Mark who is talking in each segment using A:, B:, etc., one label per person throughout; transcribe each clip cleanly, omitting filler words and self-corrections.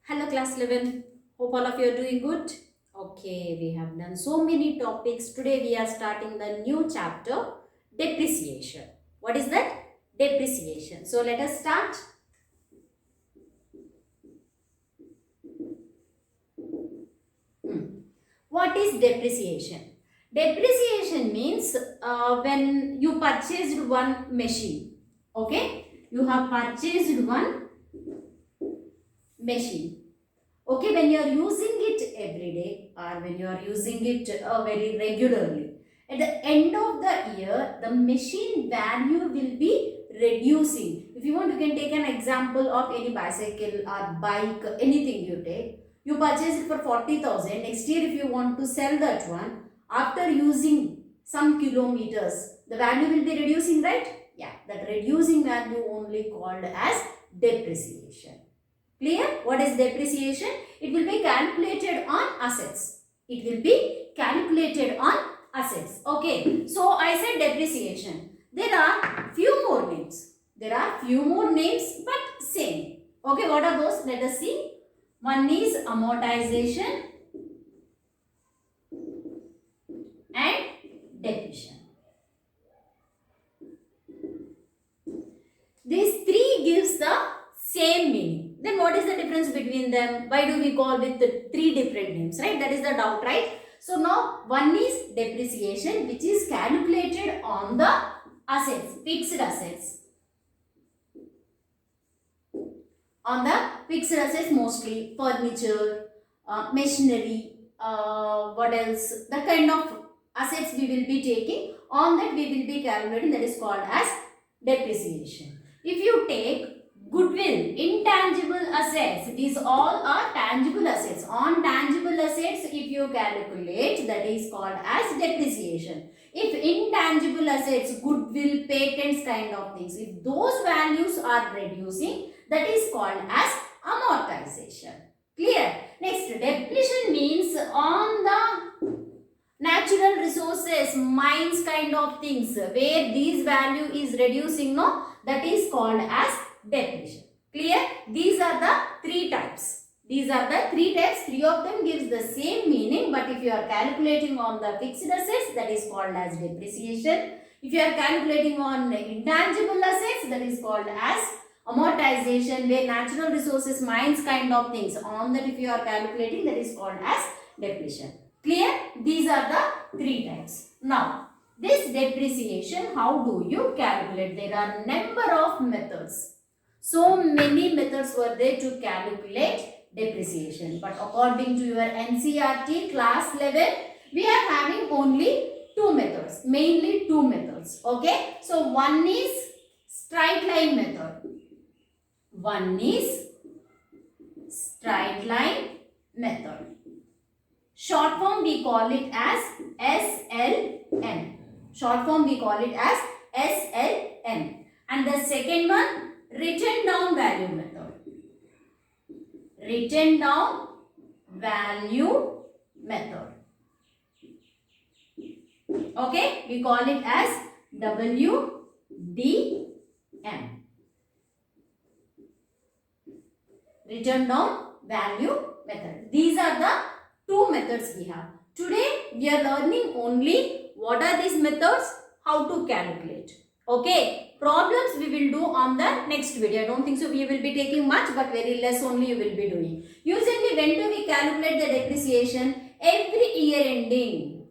A: Hello class 11. Hope all of you are doing good. Okay, we have done so many topics. Today we are starting the new chapter, depreciation. What is that? Depreciation. So let us start. What is depreciation? Depreciation means when you purchased one machine. Okay, you have purchased one machine. Okay, when you are using it every day or when you are using it very regularly, at the end of the year the machine value will be reducing. If you want, you can take an example of any bicycle or bike, anything you take. You purchase it for 40,000. Next year if you want to sell that one, after using some kilometers, the value will be reducing, right? Yeah, that reducing value only called as depreciation. Clear? What is depreciation? It will be calculated on assets. It will be calculated on assets. Okay. So I said depreciation. There are few more names. There are few more names but same. Okay. What are those? Let us see. One is amortization and depreciation. These three gives the same meaning. Then what is the difference between them? Why do we call with the three different names, right? That is the doubt, right? So now one is depreciation, which is calculated on the assets, fixed assets. On the fixed assets, mostly furniture, machinery, what else? The kind of assets we will be taking, on that we will be calculating, that is called as depreciation. If you take goodwill, intangible assets, these all are tangible assets. On tangible assets, if you calculate, that is called as depreciation. If intangible assets, goodwill, patents kind of things, if those values are reducing, that is called as amortization. Clear? Next, depletion means on the natural resources, mines kind of things, where these value is reducing, no, that is called as depletion. Clear? These are the three types. These are the three types. Three of them gives the same meaning, but if you are calculating on the fixed assets, that is called as depreciation. If you are calculating on intangible assets, that is called as amortization, where natural resources, mines kind of things, on that if you are calculating, that is called as depletion. Clear? These are the three types. Now, this depreciation, how do you calculate? There are number of methods. So many methods were there to calculate depreciation. But according to your NCERT class level, we are having only two methods. Mainly two methods. Okay. So one is straight line method. One is straight line method. Short form we call it as SLM. Short form we call it as SLM. And the second one, written down value method. Written down value method. Okay, we call it as WDM. Written down value method. These are the two methods we have. Today we are learning only what are these methods, how to calculate. Okay, problems we will do on the next video. I don't think so we will be taking much, but very less only you will be doing. Usually when do we calculate the depreciation? Every year ending,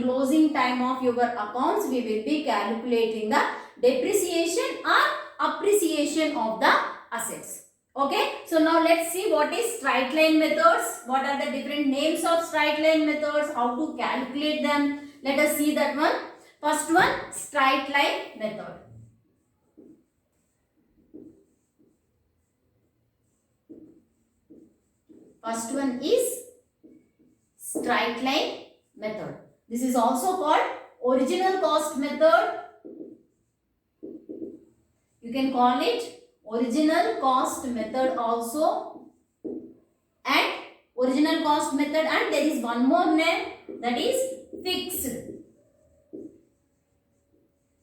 A: closing time of your accounts, we will be calculating the depreciation or appreciation of the assets. Okay, so now let's see what is straight line methods. What are the different names of straight line methods? How to calculate them? Let us see that one. First one, straight line method. First one is straight line method. This is also called original cost method. You can call it original cost method also, and original cost method, and there is one more name, that is fixed.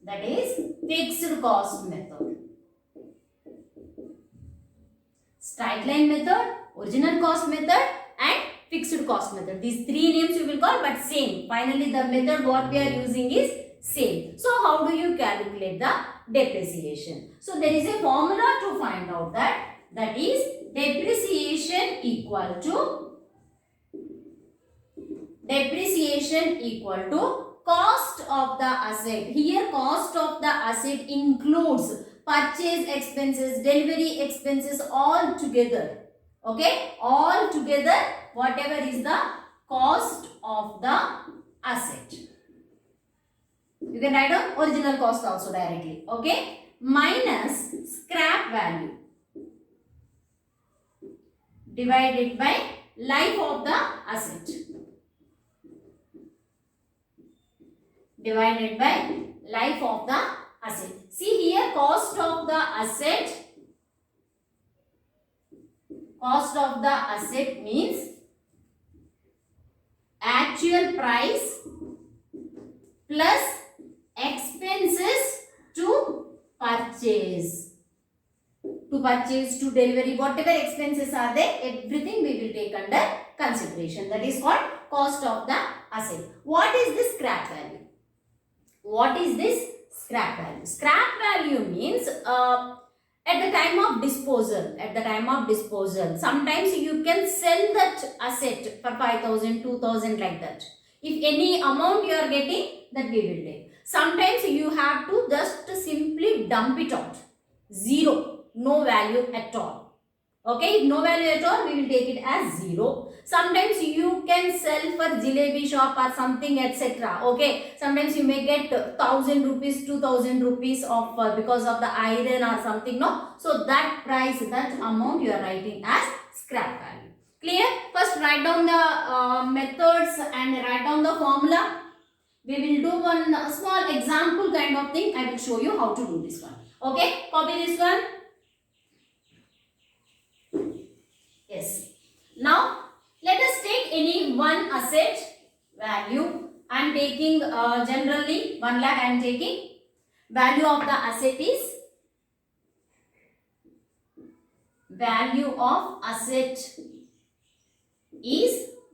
A: That is fixed cost method. straight line method, original cost method and fixed cost method. These three names you will call, but same. Finally, the method what we are using is same. So, how do you calculate the depreciation? So, there is a formula to find out that is depreciation equal to cost of the asset. Here cost of the asset includes purchase expenses, delivery expenses all together. Okay, all together whatever is the cost of the asset. You can write down original cost also directly. Okay, minus scrap value divided by life of the asset. Divided by life of the asset. See here, cost of the asset means actual price plus expenses to purchase. To delivery, whatever expenses are there, everything we will take under consideration. That is called cost of the asset. What is this scrap value? What is this scrap value? Scrap value means at the time of disposal. Sometimes you can sell that asset for 5,000, 2,000 like that. If any amount you are getting, that we will take. Sometimes you have to just simply dump it out. Zero, no value at all. Okay, if no value at all, we will take it as zero. Sometimes you can sell for jalebi shop or something, etc. Okay, sometimes you may get 1,000 rupees, 2,000 rupees of because of the iron or something. No, so that price, that amount you are writing as scrap value. Clear? First write down the methods and write down the formula. We will do one small example kind of thing. I will show you how to do this one. Okay, copy this one. Yes. Now, let us take any one asset value. I am taking generally 1 lakh I am taking. Value of the asset is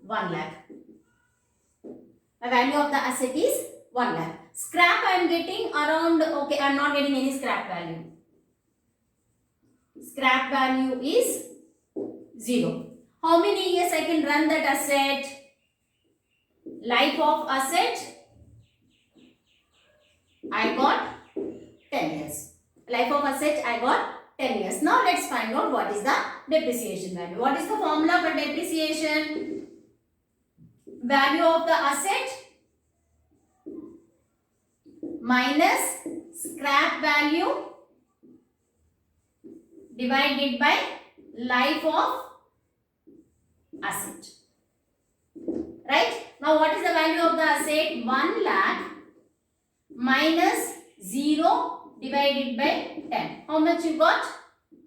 A: 1 lakh. The value of the asset is 1 lakh. Scrap I am getting around, okay, I am not getting any scrap value. Scrap value is 0. How many years I can run that asset? Life of asset, I got 10 years. Life of asset, I got 10 years. Now let's find out what is the depreciation value. What is the formula for depreciation? Value of the asset minus scrap value divided by life of asset. Right? Now what is the value of the asset? 1 lakh minus 0 divided by 10. How much you got?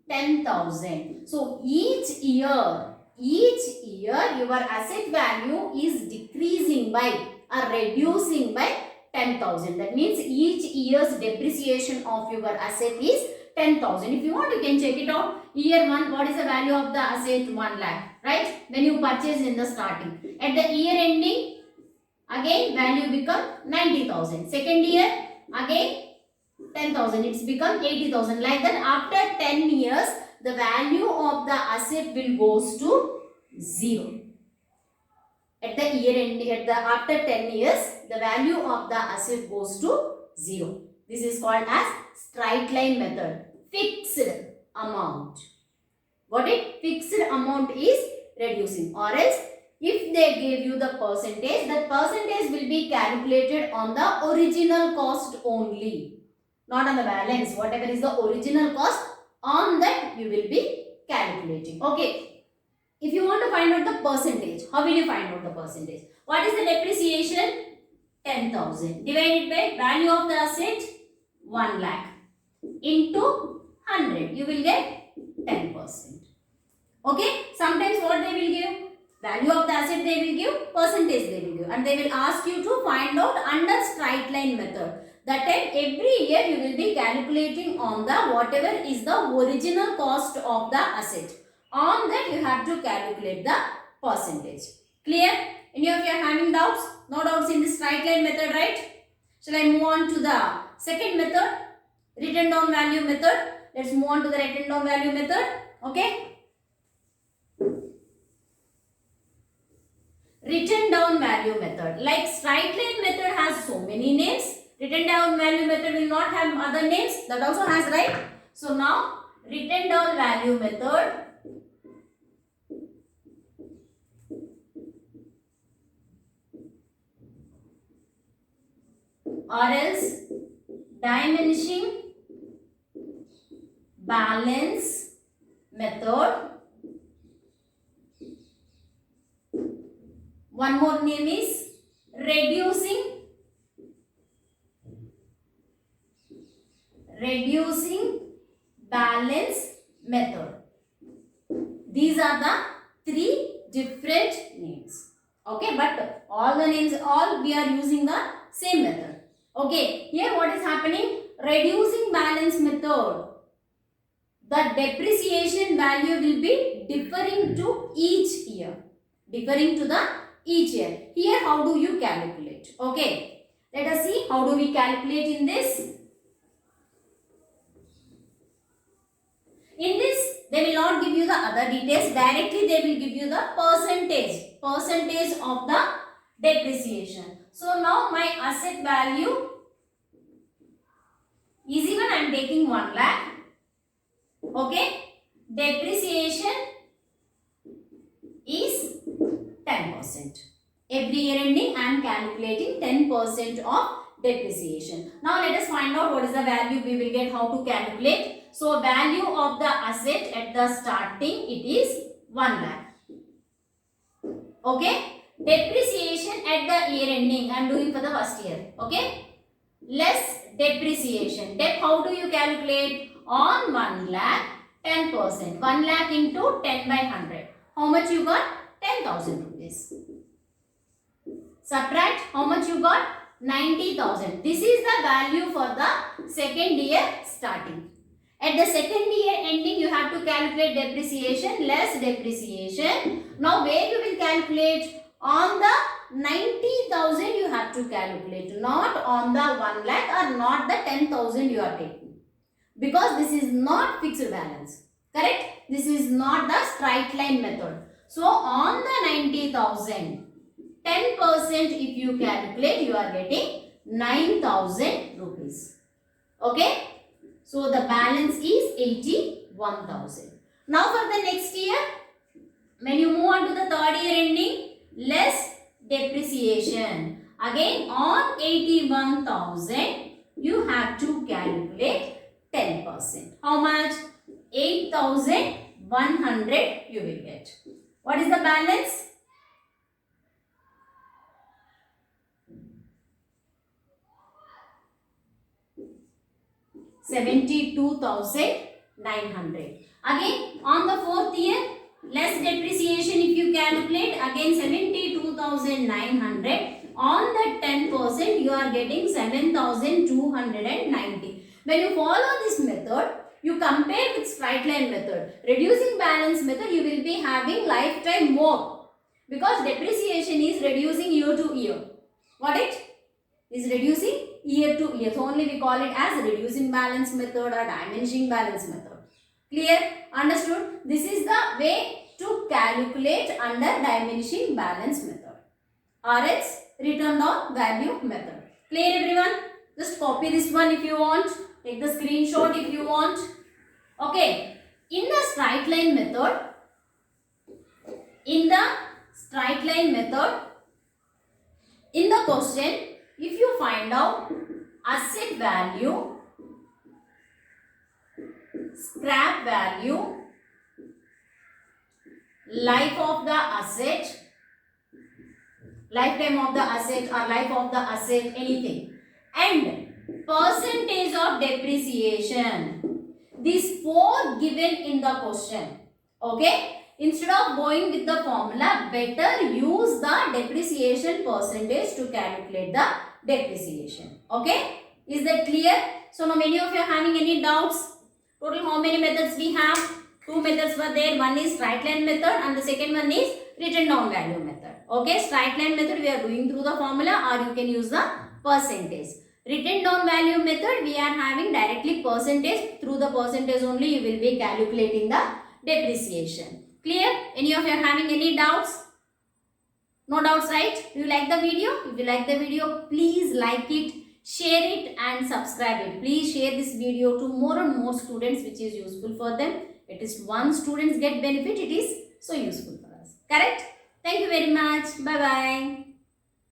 A: 10,000. So each year your asset value is decreasing by or reducing by 10,000. That means each year's depreciation of your asset is 10,000. If you want, you can check it out. Year 1, what is the value of the asset? 1 lakh. Right? When you purchase in the starting. At the year ending, again value become 90,000. Second year, again 10,000. It's become 80,000. Like that, after 10 years, the value of the asset will goes to 0. At the year end, after 10 years, the value of the asset goes to 0. This is called as straight line method. Fixed amount. Got it? Fixed amount is reducing. Or else, if they gave you the percentage, that percentage will be calculated on the original cost only. Not on the balance. Whatever is the original cost, on that you will be calculating. Okay. If you want to find out the percentage, how will you find out the percentage? What is the depreciation? 10,000 divided by value of the asset 1 lakh into 100. You will get 10%. Okay. Sometimes what they will give? Value of the asset they will give, percentage they will give, and they will ask you to find out under straight line method. That time every year you will be calculating on the whatever is the original cost of the asset. On that you have to calculate the percentage. Clear? Any of you are having doubts? No doubts in this straight line method, right? Shall I move on to the second method, written down value method? Let's move on to the written down value method. Okay? Written down value method. Like straight line method has so many names. Written down value method will not have other names. That also has, right? So now written down value method or else diminishing balance method. One more name is reducing balance method. These are the three different names. Okay, but all the names, all we are using the same method. Okay, here what is happening? Reducing balance method. The depreciation value will be differing to each year. Differing to the each year. Here how do you calculate? Okay, let us see how do we calculate in this. In this, they will not give you the other details. Directly they will give you the percentage of the depreciation. So now my asset value is, even I am taking 1 lakh. Okay, depreciation is 10%. Every year ending I am calculating 10% of depreciation. Now let us find out what is the value we will get, how to calculate. So value of the asset at the starting, it is 1 lakh. Okay, depreciation at the year ending I am doing for the first year. Okay, less depreciation. How do you calculate? On 1 lakh, 10%. 1 lakh into 10 by 100. How much you got? 10,000 rupees. Subtract, how much you got? 90,000. This is the value for the second year starting. At the second year ending, you have to calculate depreciation, less depreciation. Now, where you will calculate? On the 90,000 you have to calculate, not on the 1 lakh or not the 10,000 you are taking. Because this is not fixed balance. Correct? This is not the straight line method. So, on the 90,000, 10% if you calculate, you are getting 9,000 rupees. Okay? So, the balance is 81,000. Now, for the next year, when you move on to the third year ending, less depreciation. Again, on 81,000, you have to calculate 10%. How much? 8,100 you will get. What is the balance? $72,900. Again, on the fourth year, less depreciation if you calculate, again 72,900. On the 10%, you are getting 7,290. When you follow this method, you compare with straight line method. Reducing balance method, you will be having lifetime more. Because depreciation is reducing year to year. Got it? Is reducing year to year. So, only we call it as reducing balance method or diminishing balance method. Clear? Understood? This is the way to calculate under diminishing balance method. Or else return down value method. Clear everyone? Just copy this one if you want. Take the screenshot if you want. Okay. In the straight line method, in the question, if you find out asset value, scrap value, life of the asset, lifetime of the asset or life of the asset, anything, and percentage of depreciation, these four given in the question. Okay, instead of going with the formula, better use the depreciation percentage to calculate the depreciation. Okay, is that clear? So now many of you are having any doubts? Total how many methods we have? two methods were there. One is straight line method and the second one is written down value method. Okay, straight line method we are doing through the formula, or you can use the percentage. Written down value method we are having directly percentage. Through the percentage only you will be calculating the depreciation. Clear? Any of you are having any doubts? No doubts, right? Do you like the video? If you like the video, please like it, share it and subscribe it. Please share this video to more and more students, which is useful for them. At least one students get benefit, it is so useful for us. Correct? Thank you very much. Bye-bye.